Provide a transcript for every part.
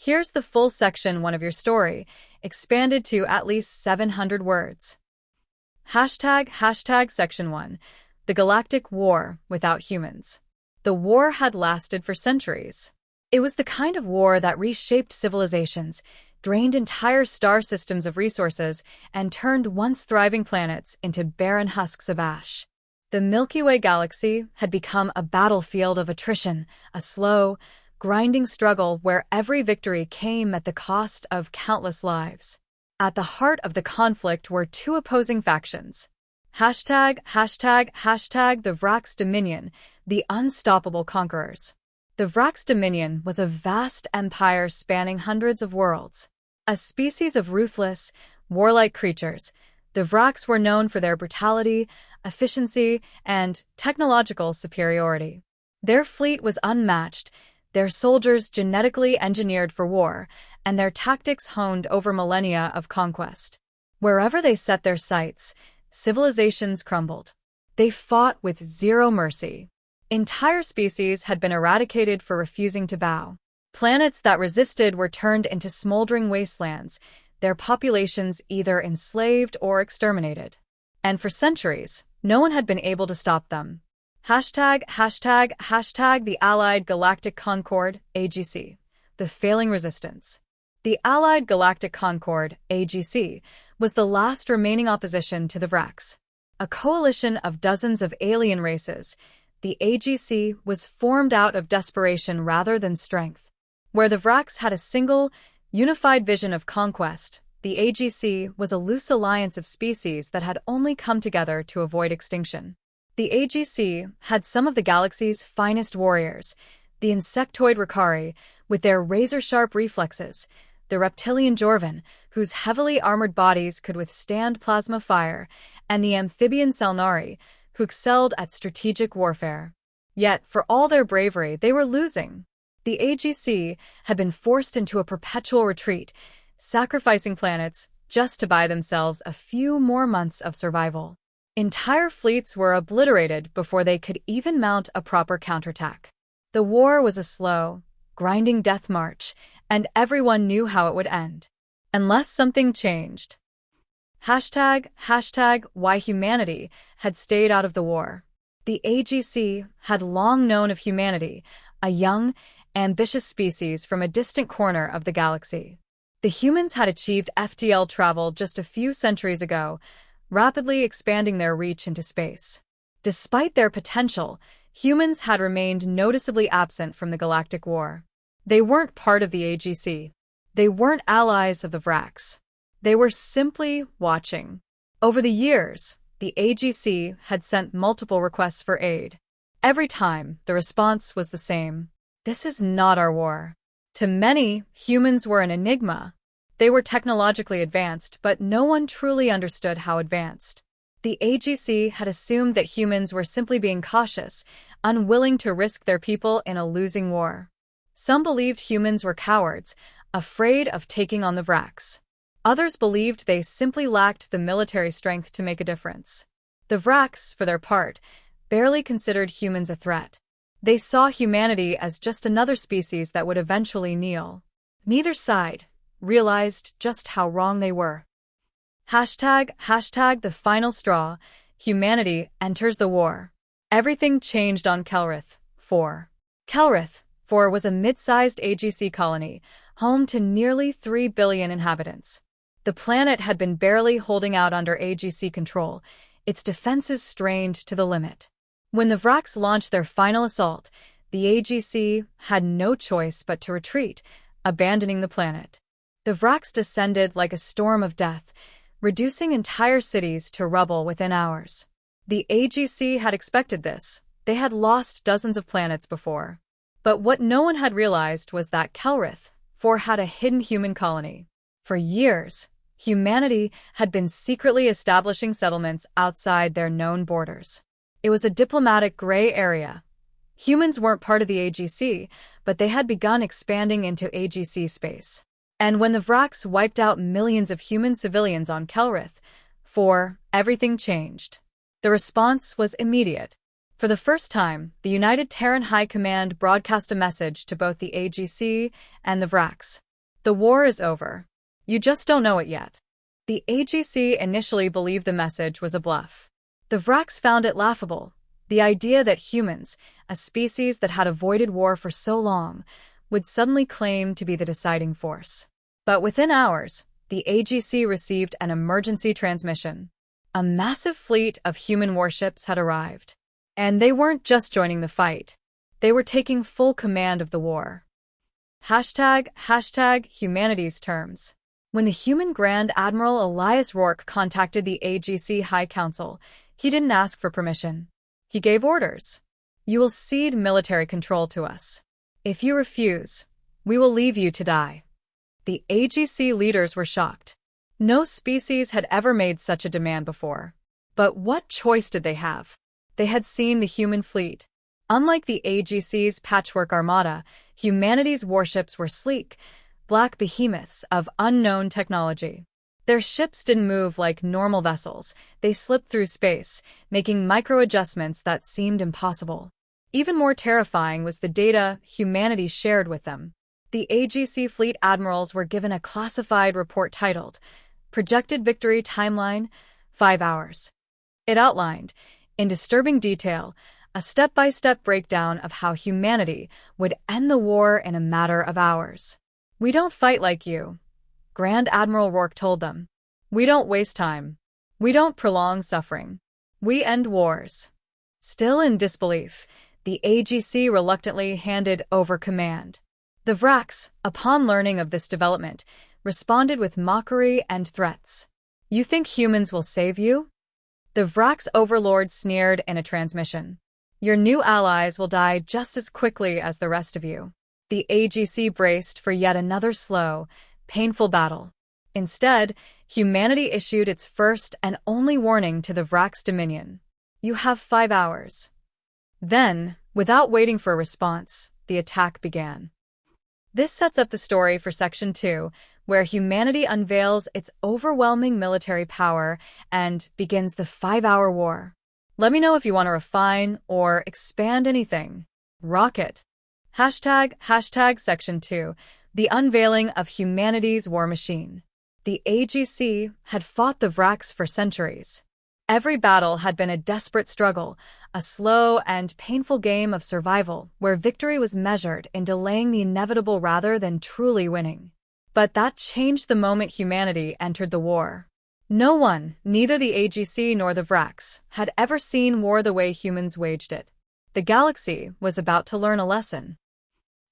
Here's the full section 1 of your story, expanded to at least 700 words. Hashtag Section 1. The Galactic War Without Humans. The war had lasted for centuries. It was the kind of war that reshaped civilizations, drained entire star systems of resources, and turned once thriving planets into barren husks of ash. The Milky Way galaxy had become a battlefield of attrition, a slow, grinding struggle where every victory came at the cost of countless lives. At the heart of the conflict were two opposing factions. The Vrax Dominion, the unstoppable conquerors. The Vrax Dominion was a vast empire spanning hundreds of worlds. A species of ruthless, warlike creatures, the Vrax were known for their brutality, efficiency, and technological superiority. Their fleet was unmatched, their soldiers genetically engineered for war, and their tactics honed over millennia of conquest. Wherever they set their sights, civilizations crumbled. They fought with zero mercy. Entire species had been eradicated for refusing to bow. Planets that resisted were turned into smoldering wastelands, their populations either enslaved or exterminated. And for centuries, no one had been able to stop them. The Allied Galactic Concord, AGC. The Failing Resistance. The Allied Galactic Concord, AGC, was the last remaining opposition to the Vrax. A coalition of dozens of alien races, the AGC was formed out of desperation rather than strength. Where the Vrax had a single, unified vision of conquest, the AGC was a loose alliance of species that had only come together to avoid extinction. The AGC had some of the galaxy's finest warriors, the insectoid Ricari, with their razor-sharp reflexes, the reptilian Jorvan, whose heavily armored bodies could withstand plasma fire, and the amphibian Salnari, who excelled at strategic warfare. Yet, for all their bravery, they were losing. The AGC had been forced into a perpetual retreat, sacrificing planets just to buy themselves a few more months of survival. Entire fleets were obliterated before they could even mount a proper counterattack. The war was a slow, grinding death march, and everyone knew how it would end. Unless something changed. Why humanity had stayed out of the war. The AGC had long known of humanity, a young, ambitious species from a distant corner of the galaxy. The humans had achieved FTL travel just a few centuries ago, rapidly expanding their reach into space. Despite their potential, humans had remained noticeably absent from the galactic war. They weren't part of the AGC. They weren't allies of the Vrax. They were simply watching. Over the years, the AGC had sent multiple requests for aid. Every time, the response was the same. This is not our war. To many, humans were an enigma. They were technologically advanced, but no one truly understood how advanced. The AGC had assumed that humans were simply being cautious, unwilling to risk their people in a losing war. Some believed humans were cowards, afraid of taking on the Vrax. Others believed they simply lacked the military strength to make a difference. The Vrax, for their part, barely considered humans a threat. They saw humanity as just another species that would eventually kneel. Neither side realized just how wrong they were. The final straw. Humanity enters the war. Everything changed on Kelrith 4. Kelrith 4 was a mid-sized AGC colony, home to nearly 3 billion inhabitants. The planet had been barely holding out under AGC control, its defenses strained to the limit. When the Vrax launched their final assault, the AGC had no choice but to retreat, abandoning the planet. The Vrax descended like a storm of death, reducing entire cities to rubble within hours. The AGC had expected this. They had lost dozens of planets before. But what no one had realized was that Kelrith 4 had a hidden human colony. For years, humanity had been secretly establishing settlements outside their known borders. It was a diplomatic gray area. Humans weren't part of the AGC, but they had begun expanding into AGC space. And when the Vrax wiped out millions of human civilians on Kelrith 4, everything changed. The response was immediate. For the first time, the United Terran High Command broadcast a message to both the AGC and the Vrax. The war is over. You just don't know it yet. The AGC initially believed the message was a bluff. The Vraks found it laughable, the idea that humans, a species that had avoided war for so long, would suddenly claim to be the deciding force. But within hours, the AGC received an emergency transmission. A massive fleet of human warships had arrived. And they weren't just joining the fight. They were taking full command of the war. Hashtag humanities terms. When the human Grand Admiral Elias Rourke contacted the AGC High Council, he didn't ask for permission. He gave orders. You will cede military control to us. If you refuse, we will leave you to die. The AGC leaders were shocked. No species had ever made such a demand before. But what choice did they have? They had seen the human fleet. Unlike the AGC's patchwork armada, humanity's warships were sleek, black behemoths of unknown technology. Their ships didn't move like normal vessels. They slipped through space, making micro-adjustments that seemed impossible. Even more terrifying was the data humanity shared with them. The AGC fleet admirals were given a classified report titled, Projected Victory Timeline, 5 hours. It outlined, in disturbing detail, a step-by-step breakdown of how humanity would end the war in a matter of hours. We don't fight like you, Grand Admiral Rourke told them. We don't waste time. We don't prolong suffering. We end wars. Still in disbelief, the AGC reluctantly handed over command. The Vraks, upon learning of this development, responded with mockery and threats. You think humans will save you? The Vraks overlord sneered in a transmission. Your new allies will die just as quickly as the rest of you. The AGC braced for yet another slow, painful battle. Instead, humanity issued its first and only warning to the Vraks' dominion. You have 5 hours. Then, without waiting for a response, the attack began. This sets up the story for Section 2, where humanity unveils its overwhelming military power and begins the 5-hour war. Let me know if you want to refine or expand anything. Rocket. Hashtag Section 2, the unveiling of humanity's war machine. The AGC had fought the Vraks for centuries. Every battle had been a desperate struggle, a slow and painful game of survival where victory was measured in delaying the inevitable rather than truly winning. But that changed the moment humanity entered the war. No one, neither the AGC nor the Vraks, had ever seen war the way humans waged it. The galaxy was about to learn a lesson.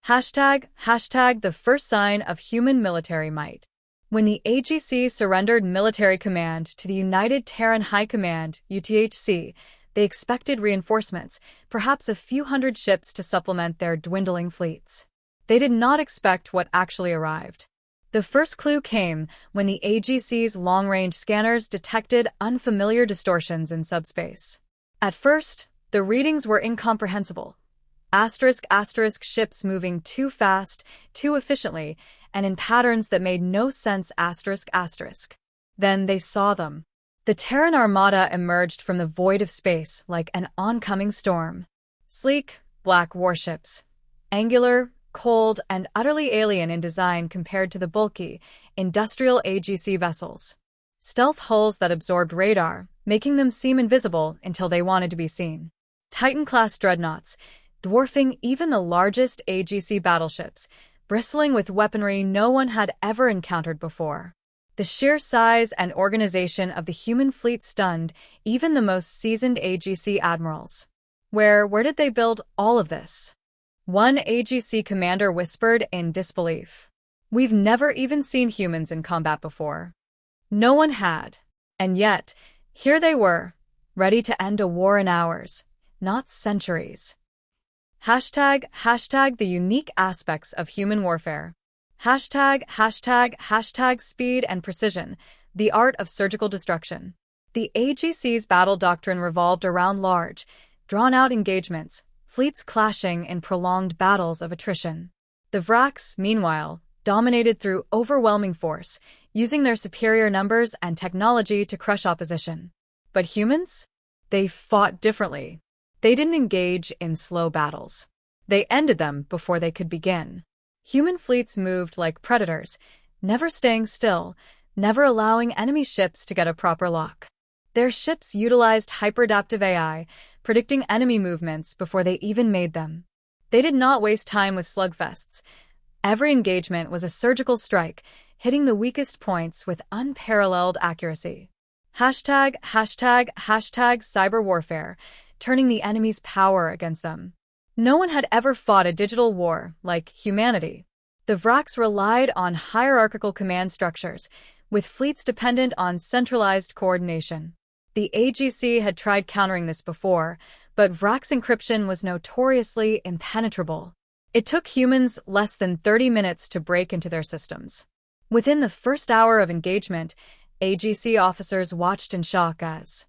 Hashtag the first sign of human military might. When the AGC surrendered military command to the United Terran High Command, UTHC, they expected reinforcements, perhaps a few hundred ships to supplement their dwindling fleets. They did not expect what actually arrived. The first clue came when the AGC's long-range scanners detected unfamiliar distortions in subspace. At first, the readings were incomprehensible. Asterisk ships moving too fast, too efficiently, and in patterns that made no sense asterisk. Then they saw them. The Terran Armada emerged from the void of space like an oncoming storm. Sleek, black warships. Angular, cold, and utterly alien in design compared to the bulky, industrial AGC vessels. Stealth hulls that absorbed radar, making them seem invisible until they wanted to be seen. Titan-class dreadnoughts, dwarfing even the largest AGC battleships, bristling with weaponry no one had ever encountered before. The sheer size and organization of the human fleet stunned even the most seasoned AGC admirals. Where did they build all of this? One AGC commander whispered in disbelief. We've never even seen humans in combat before. No one had. And yet, here they were, ready to end a war in hours, not centuries. Hashtag the unique aspects of human warfare. Hashtag speed and precision, the art of surgical destruction. The AGC's battle doctrine revolved around large, drawn-out engagements, fleets clashing in prolonged battles of attrition. The Vraks, meanwhile, dominated through overwhelming force, using their superior numbers and technology to crush opposition. But humans? They fought differently. They didn't engage in slow battles. They ended them before they could begin. Human fleets moved like predators, never staying still, never allowing enemy ships to get a proper lock. Their ships utilized hyperadaptive AI, predicting enemy movements before they even made them. They did not waste time with slugfests. Every engagement was a surgical strike, hitting the weakest points with unparalleled accuracy. Cyber warfare, turning the enemy's power against them. No one had ever fought a digital war like humanity. The Vraks relied on hierarchical command structures, with fleets dependent on centralized coordination. The AGC had tried countering this before, but Vraks encryption was notoriously impenetrable. It took humans less than 30 minutes to break into their systems. Within the first hour of engagement, AGC officers watched in shock as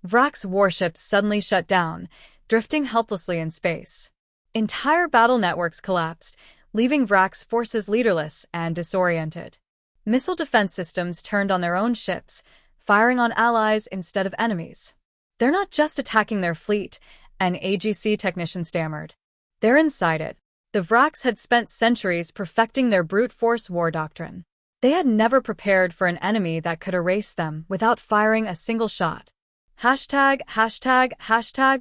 Vraks warships suddenly shut down, drifting helplessly in space. Entire battle networks collapsed, leaving Vraks forces leaderless and disoriented. Missile defense systems turned on their own ships, firing on allies instead of enemies. "They're not just attacking their fleet," an AGC technician stammered. "They're inside it." The Vraks had spent centuries perfecting their brute force war doctrine. They had never prepared for an enemy that could erase them without firing a single shot.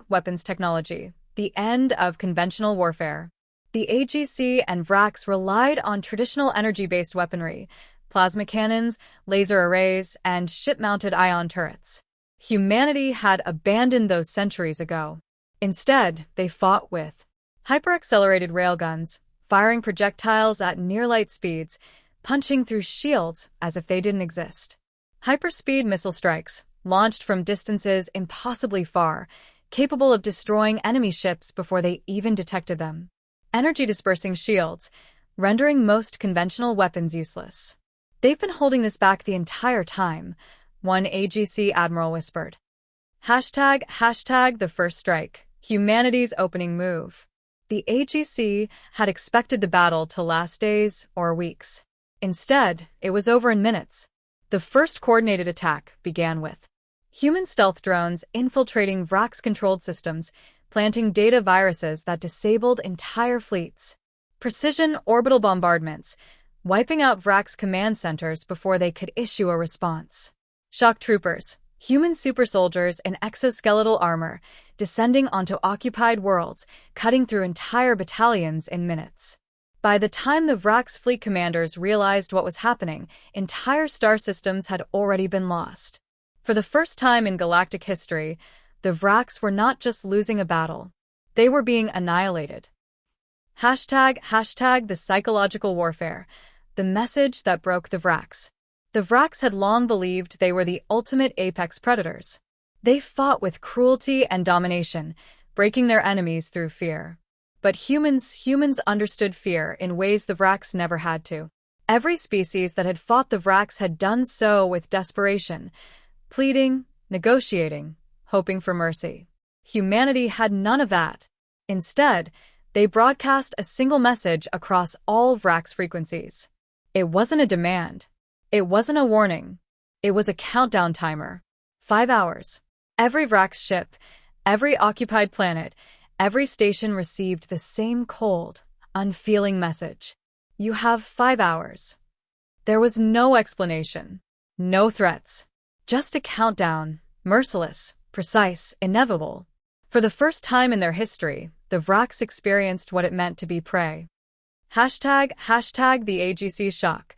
Weapons technology, the end of conventional warfare. The AGC and Vraks relied on traditional energy-based weaponry, plasma cannons, laser arrays, and ship-mounted ion turrets. Humanity had abandoned those centuries ago. Instead, they fought with hyper-accelerated railguns, firing projectiles at near-light speeds, punching through shields as if they didn't exist. Hyperspeed missile strikes, launched from distances impossibly far, capable of destroying enemy ships before they even detected them. Energy-dispersing shields, rendering most conventional weapons useless. "They've been holding this back the entire time," one AGC admiral whispered. The first strike, humanity's opening move. The AGC had expected the battle to last days or weeks. Instead, it was over in minutes. The first coordinated attack began with human stealth drones infiltrating Vraks-controlled systems, planting data viruses that disabled entire fleets. Precision orbital bombardments, wiping out Vraks command centers before they could issue a response. Shock troopers, human super soldiers in exoskeletal armor, descending onto occupied worlds, cutting through entire battalions in minutes. By the time the Vraks fleet commanders realized what was happening, entire star systems had already been lost. For the first time in galactic history, the Vraks were not just losing a battle. They were being annihilated. The psychological warfare, the message that broke the Vraks. The Vraks had long believed they were the ultimate apex predators. They fought with cruelty and domination, breaking their enemies through fear. But humans understood fear in ways the Vraks never had to. Every species that had fought the Vraks had done so with desperation, pleading, negotiating, hoping for mercy. Humanity had none of that. Instead, they broadcast a single message across all Vraks frequencies. It wasn't a demand. It wasn't a warning. It was a countdown timer. 5 hours. Every Vraks ship, every occupied planet, every station received the same cold, unfeeling message. You have 5 hours. There was no explanation, no threats, just a countdown, merciless, precise, inevitable. For the first time in their history, the Vraks experienced what it meant to be prey. The AGC shock.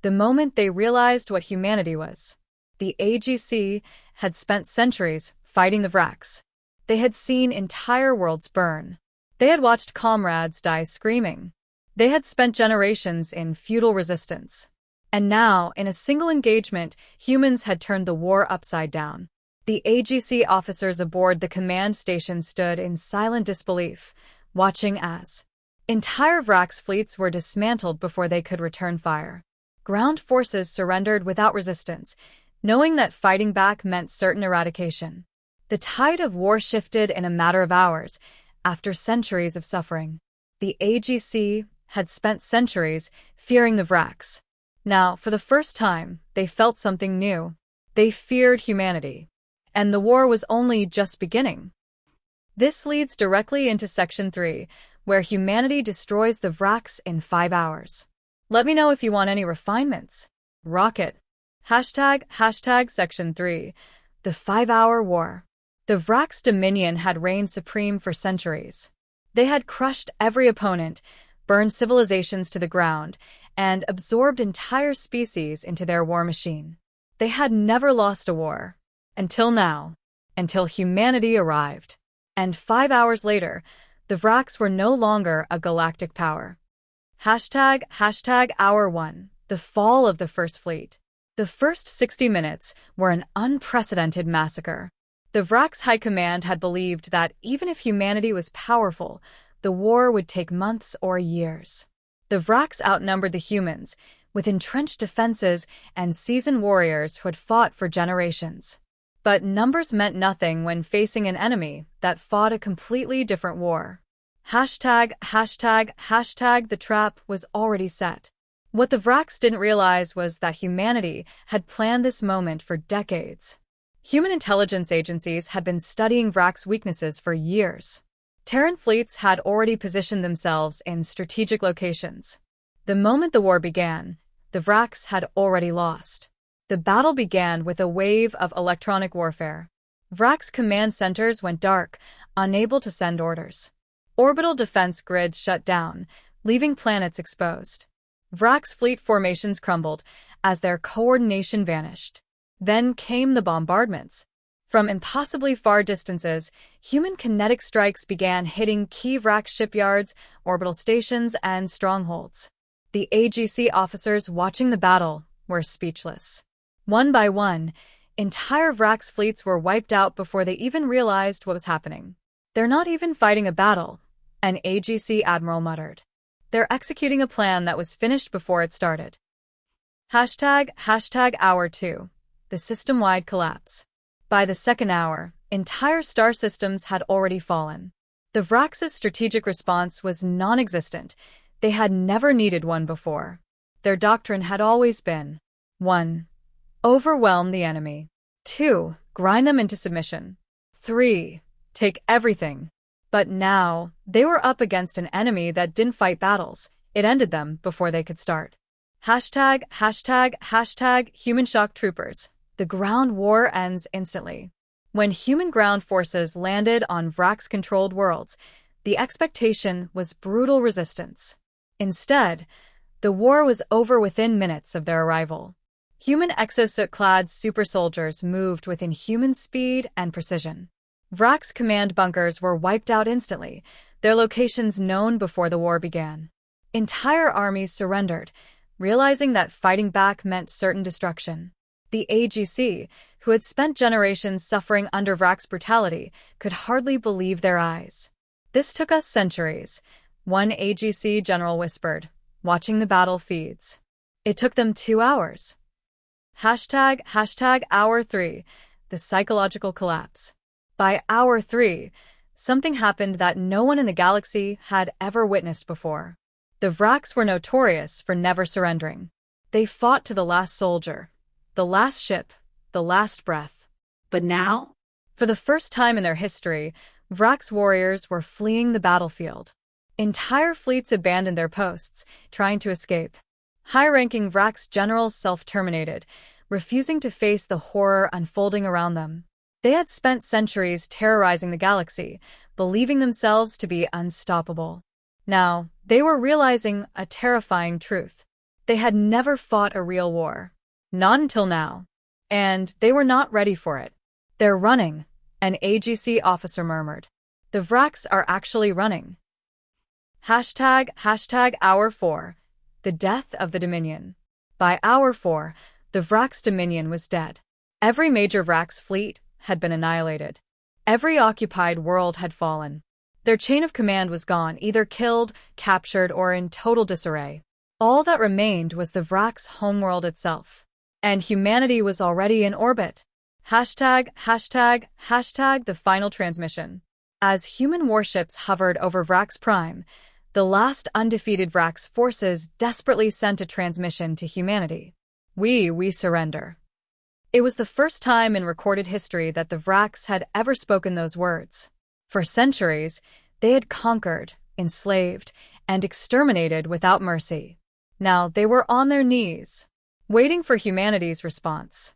The moment they realized what humanity was. The AGC had spent centuries fighting the Vraks. They had seen entire worlds burn. They had watched comrades die screaming. They had spent generations in futile resistance. And now, in a single engagement, humans had turned the war upside down. The AGC officers aboard the command station stood in silent disbelief, watching as entire Vraks fleets were dismantled before they could return fire. Ground forces surrendered without resistance, knowing that fighting back meant certain eradication. The tide of war shifted in a matter of hours, after centuries of suffering. The AGC had spent centuries fearing the Vraks. Now, for the first time, they felt something new. They feared humanity. And the war was only just beginning. This leads directly into Section 3, where humanity destroys the Vraks in 5 hours. Let me know if you want any refinements. Rocket. Hashtag Section 3. The 5-Hour War. The Vraks' dominion had reigned supreme for centuries. They had crushed every opponent, burned civilizations to the ground, and absorbed entire species into their war machine. They had never lost a war. Until now. Until humanity arrived. And 5 hours later, the Vraks were no longer a galactic power. Hashtag Hour 1. The fall of the First Fleet. The first 60 minutes were an unprecedented massacre. The Vraks' high command had believed that even if humanity was powerful, the war would take months or years. The Vraks outnumbered the humans, with entrenched defenses and seasoned warriors who had fought for generations. But numbers meant nothing when facing an enemy that fought a completely different war. Hashtag The trap was already set. What the Vraks didn't realize was that humanity had planned this moment for decades. Human intelligence agencies had been studying Vraks' weaknesses for years. Terran fleets had already positioned themselves in strategic locations. The moment the war began, the Vraks had already lost. The battle began with a wave of electronic warfare. Vraks' command centers went dark, unable to send orders. Orbital defense grids shut down, leaving planets exposed. Vraks' fleet formations crumbled as their coordination vanished. Then came the bombardments. From impossibly far distances, human kinetic strikes began hitting key Vrak shipyards, orbital stations, and strongholds. The AGC officers watching the battle were speechless. One by one, entire Vraks' fleets were wiped out before they even realized what was happening. "They're not even fighting a battle," an AGC admiral muttered. "They're executing a plan that was finished before it started." Hashtag Hour 2. The system-wide collapse. By the second hour, entire star systems had already fallen. The Vraks' strategic response was non-existent. They had never needed one before. Their doctrine had always been 1. Overwhelm the enemy. 2. Grind them into submission. 3. Take everything. But now, they were up against an enemy that didn't fight battles. It ended them before they could start. Hashtag Human Shock Troopers. The ground war ends instantly. When human ground forces landed on Vraks-controlled worlds, the expectation was brutal resistance. Instead, the war was over within minutes of their arrival. Human exosuit-clad super soldiers moved with inhuman speed and precision. Vraks' command bunkers were wiped out instantly, their locations known before the war began. Entire armies surrendered, realizing that fighting back meant certain destruction. The AGC, who had spent generations suffering under Vraks' brutality, could hardly believe their eyes. "This took us centuries," one AGC general whispered, watching the battle feeds. "It took them 2 hours." Hashtag Hour 3. The psychological collapse. By Hour 3, something happened that no one in the galaxy had ever witnessed before. The Vraks were notorious for never surrendering. They fought to the last soldier, the last ship, the last breath. But now, for the first time in their history, Vraks warriors were fleeing the battlefield. Entire fleets abandoned their posts, trying to escape. High-ranking Vraks generals self-terminated, refusing to face the horror unfolding around them. They had spent centuries terrorizing the galaxy, believing themselves to be unstoppable. Now, they were realizing a terrifying truth. They had never fought a real war. Not until now. And they were not ready for it. "They're running," an AGC officer murmured. "The Vraks are actually running." Hashtag Hour 4. The death of the Dominion. By Hour 4, the Vraks' Dominion was dead. Every major Vraks fleet had been annihilated. Every occupied world had fallen. Their chain of command was gone, either killed, captured, or in total disarray. All that remained was the Vraks' homeworld itself. And humanity was already in orbit. Hashtag The final transmission. As human warships hovered over Vraks Prime, the last undefeated Vraks forces desperately sent a transmission to humanity. We surrender." It was the first time in recorded history that the Vraks had ever spoken those words. For centuries, they had conquered, enslaved, and exterminated without mercy. Now they were on their knees, waiting for humanity's response.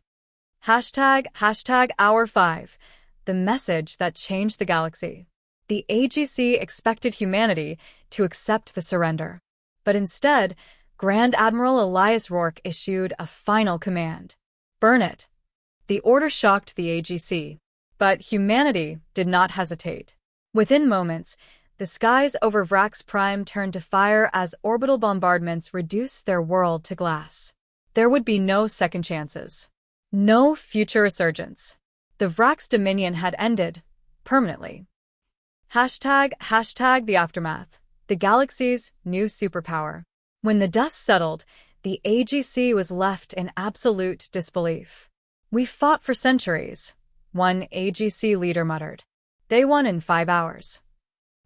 Hashtag Hour 5, the message that changed the galaxy. The AGC expected humanity to accept the surrender. But instead, Grand Admiral Elias Rourke issued a final command. Burn it. The order shocked the AGC. But humanity did not hesitate. Within moments, the skies over Vrax Prime turned to fire as orbital bombardments reduced their world to glass. There would be no second chances. No future resurgence. The Vrax Dominion had ended, permanently. Hashtag the aftermath. The galaxy's new superpower. When the dust settled, the AGC was left in absolute disbelief. We fought for centuries, one AGC leader muttered. They won in 5 hours.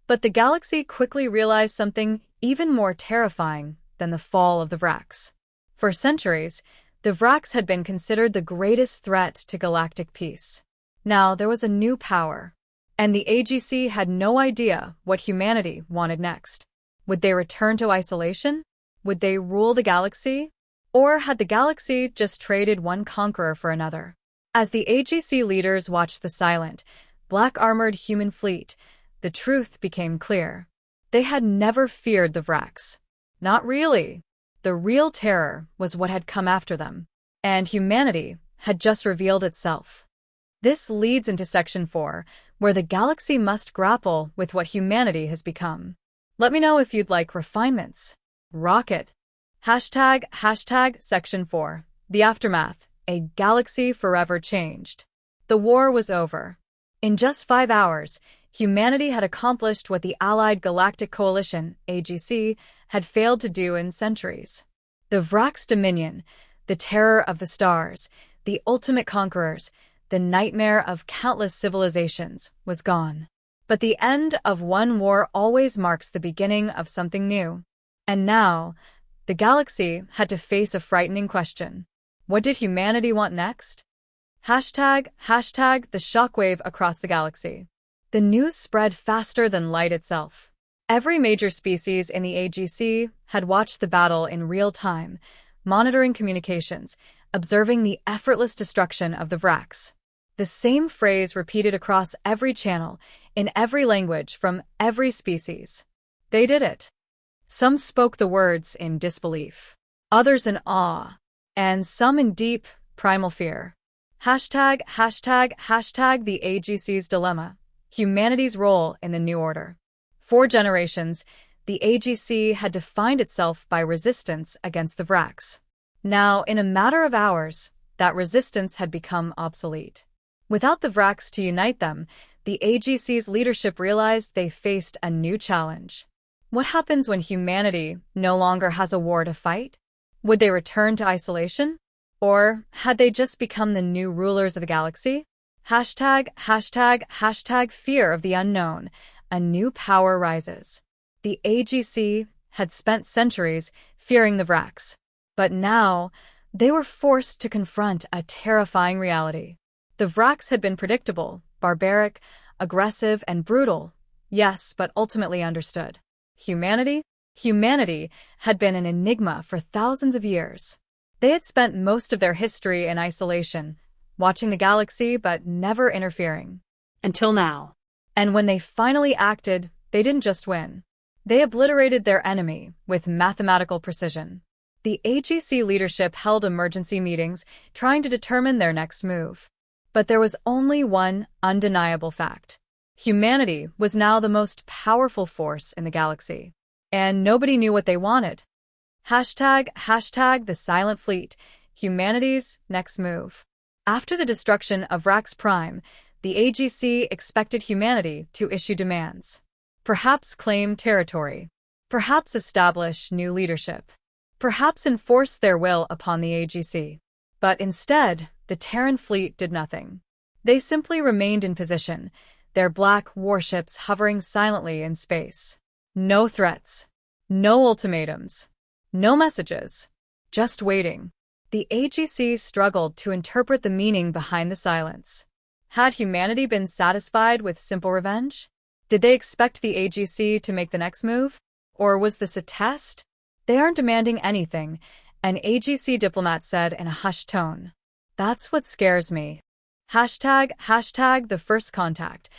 But the galaxy quickly realized something even more terrifying than the fall of the Vrax. For centuries, the Vrax had been considered the greatest threat to galactic peace. Now there was a new power, and the AGC had no idea what humanity wanted next. Would they return to isolation? Would they rule the galaxy? Or had the galaxy just traded one conqueror for another? As the AGC leaders watched the silent, black-armored human fleet, the truth became clear. They had never feared the Vrax. Not really. The real terror was what had come after them, and humanity had just revealed itself. This leads into Section 4, where the galaxy must grapple with what humanity has become. Let me know if you'd like refinements. Rocket. Hashtag Section 4. The aftermath. A galaxy forever changed. The war was over. In just 5 hours, humanity had accomplished what the Allied Galactic Coalition, AGC, had failed to do in centuries. The Vrax Dominion, the terror of the stars, the ultimate conquerors, the nightmare of countless civilizations, was gone. But the end of one war always marks the beginning of something new. And now, the galaxy had to face a frightening question. What did humanity want next? Hashtag the shockwave across the galaxy. The news spread faster than light itself. Every major species in the AGC had watched the battle in real time, monitoring communications, observing the effortless destruction of the Vrax. The same phrase repeated across every channel, in every language, from every species. They did it. Some spoke the words in disbelief, others in awe, and some in deep, primal fear. Hashtag the AGC's dilemma. Humanity's role in the new order. For generations, the AGC had defined itself by resistance against the Vrax. Now, in a matter of hours, that resistance had become obsolete. Without the Vrax to unite them, the AGC's leadership realized they faced a new challenge. What happens when humanity no longer has a war to fight? Would they return to isolation? Or had they just become the new rulers of the galaxy? Hashtag fear of the unknown. A new power rises. The AGC had spent centuries fearing the Vrax. But now, they were forced to confront a terrifying reality. The Vrax had been predictable, barbaric, aggressive, and brutal. Yes, but ultimately understood. Humanity? Humanity had been an enigma for thousands of years. They had spent most of their history in isolation, watching the galaxy but never interfering. Until now. And when they finally acted, they didn't just win. They obliterated their enemy with mathematical precision. The AGC leadership held emergency meetings, trying to determine their next move. But there was only one undeniable fact. Humanity was now the most powerful force in the galaxy. And nobody knew what they wanted. Hashtag the silent fleet. Humanity's next move. After the destruction of Vrax Prime, the AGC expected humanity to issue demands. Perhaps claim territory. Perhaps establish new leadership. Perhaps enforce their will upon the AGC. But instead, the Terran fleet did nothing. They simply remained in position, their black warships hovering silently in space. No threats. No ultimatums. No messages. Just waiting. The AGC struggled to interpret the meaning behind the silence. Had humanity been satisfied with simple revenge? Did they expect the AGC to make the next move? Or was this a test? They aren't demanding anything, an AGC diplomat said in a hushed tone. That's what scares me. Hashtag the first contact,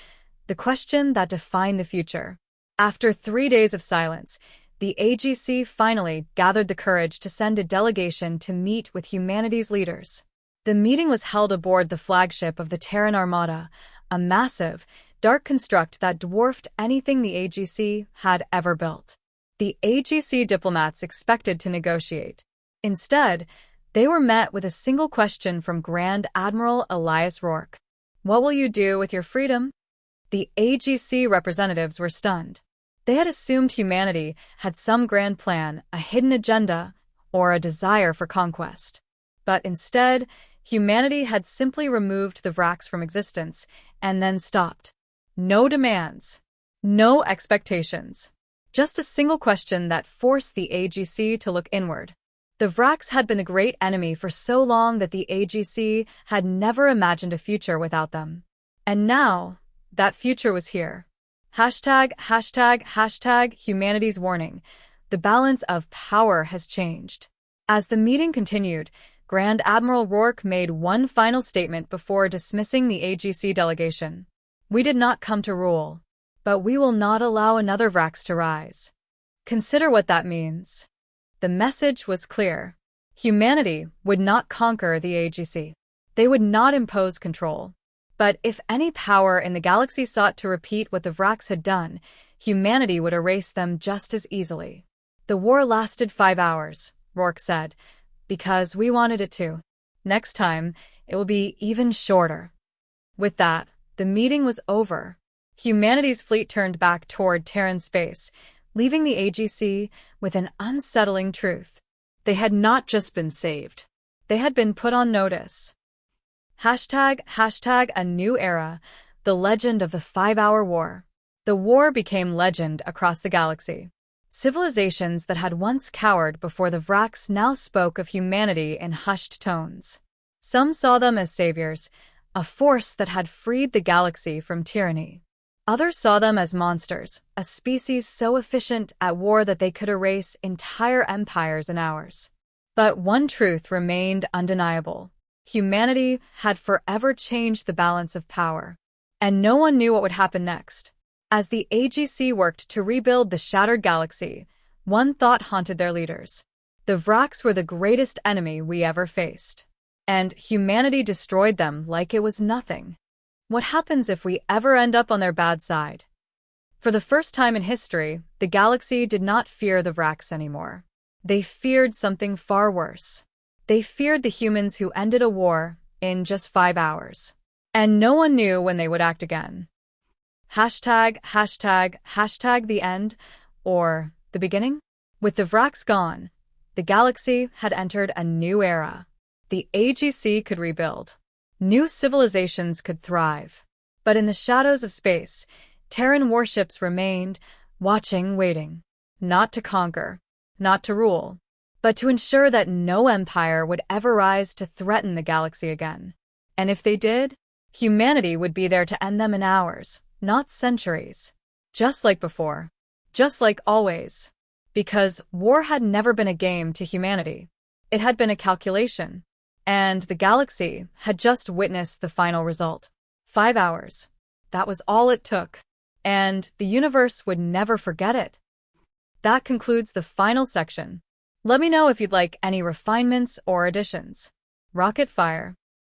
the question that defined the future. After 3 days of silence, the AGC finally gathered the courage to send a delegation to meet with humanity's leaders. The meeting was held aboard the flagship of the Terran Armada, a massive, dark construct that dwarfed anything the AGC had ever built. The AGC diplomats expected to negotiate. Instead, they were met with a single question from Grand Admiral Elias Rourke. What will you do with your freedom? The AGC representatives were stunned. They had assumed humanity had some grand plan, a hidden agenda, or a desire for conquest. But instead, humanity had simply removed the Vraks from existence and then stopped. No demands. No expectations. Just a single question that forced the AGC to look inward. The Vraks had been the great enemy for so long that the AGC had never imagined a future without them. And now, that future was here. Hashtag humanity's warning. The balance of power has changed. As the meeting continued, Grand Admiral Rourke made one final statement before dismissing the AGC delegation. We did not come to rule, but we will not allow another Vraks to rise. Consider what that means. The message was clear. Humanity would not conquer the AGC. They would not impose control. But if any power in the galaxy sought to repeat what the Vraks had done, humanity would erase them just as easily. The war lasted 5 hours, Rourke said, because we wanted it to. Next time, it will be even shorter. With that, the meeting was over. Humanity's fleet turned back toward Terran space, leaving the AGC with an unsettling truth. They had not just been saved. They had been put on notice. Hashtag a new era, the legend of the 5-hour war. The war became legend across the galaxy. Civilizations that had once cowered before the Vraks now spoke of humanity in hushed tones. Some saw them as saviors, a force that had freed the galaxy from tyranny. Others saw them as monsters, a species so efficient at war that they could erase entire empires in hours. But one truth remained undeniable. Humanity had forever changed the balance of power. And no one knew what would happen next. As the AGC worked to rebuild the shattered galaxy, one thought haunted their leaders. The Vraks were the greatest enemy we ever faced. And humanity destroyed them like it was nothing. What happens if we ever end up on their bad side? For the first time in history, the galaxy did not fear the Vraks anymore. They feared something far worse. They feared the humans who ended a war in just 5 hours. And no one knew when they would act again. Hashtag the end, or the beginning? With the Vraks gone, the galaxy had entered a new era. The AGC could rebuild. New civilizations could thrive. But in the shadows of space, Terran warships remained, watching, waiting. Not to conquer, not to rule, but to ensure that no empire would ever rise to threaten the galaxy again. And if they did, humanity would be there to end them in hours, not centuries. Just like before. Just like always. Because war had never been a game to humanity. It had been a calculation. And the galaxy had just witnessed the final result. 5 hours. That was all it took. And the universe would never forget it. That concludes the final section. Let me know if you'd like any refinements or additions. Rocket fire.